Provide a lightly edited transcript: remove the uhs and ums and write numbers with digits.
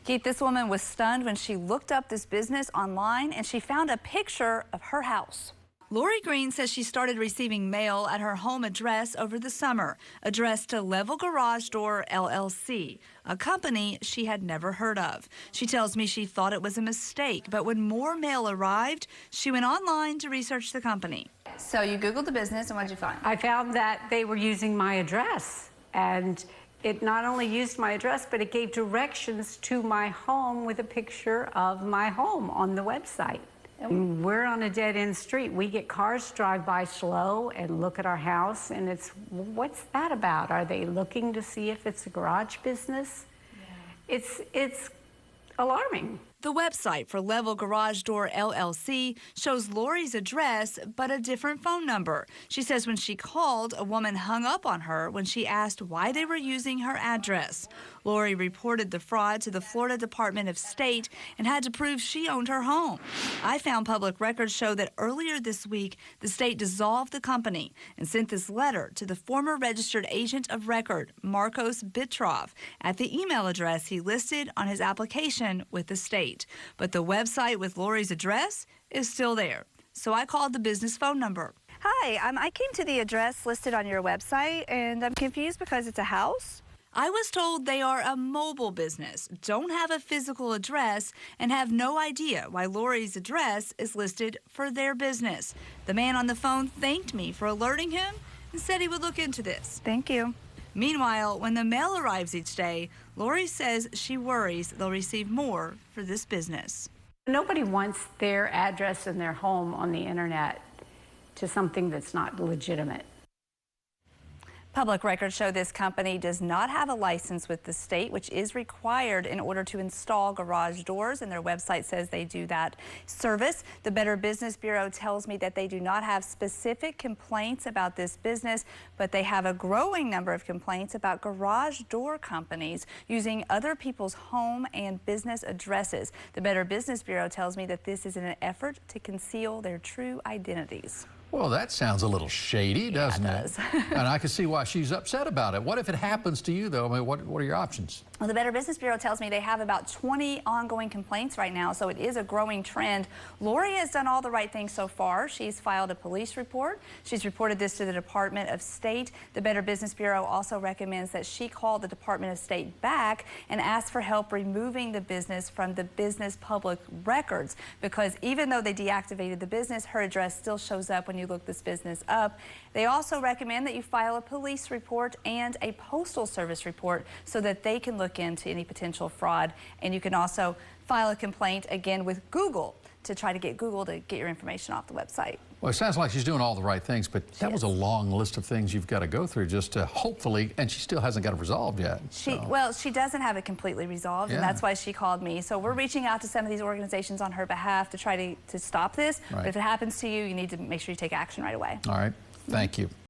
Keith, this woman was stunned when she looked up this business online and she found a picture of her house. Lori Green says she started receiving mail at her home address over the summer, addressed to Level Garage Door LLC, a company she had never heard of. She tells me she thought it was a mistake, but when more mail arrived, she went online to research the company. So you Googled the business, and what did you find? I found that they were using my address, and it not only used my address, but it gave directions to my home with a picture of my home on the website. We're on a dead-end street. We get cars drive by slow and look at our house, and it's, what's that about? Are they looking to see if it's a garage business? Yeah. It's alarming. The website for Level Garage Door LLC shows Lori's address, but a different phone number. She says when she called, a woman hung up on her when she asked why they were using her address. Lori reported the fraud to the Florida Department of State and had to prove she owned her home. I found public records show that earlier this week, the state dissolved the company and sent this letter to the former registered agent of record, Marcos Bitrov, at the email address he listed on his application with the state. But the website with Lori's address is still there. So I called the business phone number. Hi, I came to the address listed on your website, and I'm confused because it's a house. I was told they are a mobile business, don't have a physical address, and have no idea why Lori's address is listed for their business. The man on the phone thanked me for alerting him and said he would look into this. Thank you. Meanwhile, when the mail arrives each day, Lori says she worries they'll receive more for this business. Nobody wants their address and their home on the internet to something that's not legitimate. Public records show this company does not have a license with the state, which is required in order to install garage doors, and their website says they do that service. The Better Business Bureau tells me that they do not have specific complaints about this business, but they have a growing number of complaints about garage door companies using other people's home and business addresses. The Better Business Bureau tells me that this is in an effort to conceal their true identities. Well, that sounds a little shady, doesn't it? And I can see why she's upset about it. What if it happens to you, though? I mean, what are your options? Well, the Better Business Bureau tells me they have about 20 ongoing complaints right now, so it is a growing trend. Lori has done all the right things so far. She's filed a police report. She's reported this to the Department of State. The Better Business Bureau also recommends that she call the Department of State back and ask for help removing the business from the business public records, because even though they deactivated the business, her address still shows up when you look this business up. They also recommend that you file a police report and a postal service report so that they can look into any potential fraud. And you can also file a complaint again with Google to try to get Google to get your information off the website. Well, it sounds like she's doing all the right things, but that was a long list of things you've got to go through just to hopefully, and she still hasn't got it resolved yet. Well, she doesn't have it completely resolved, and that's why she called me. So we're reaching out to some of these organizations on her behalf to try to stop this. But if it happens to you, you need to make sure you take action right away. All right. Thank you.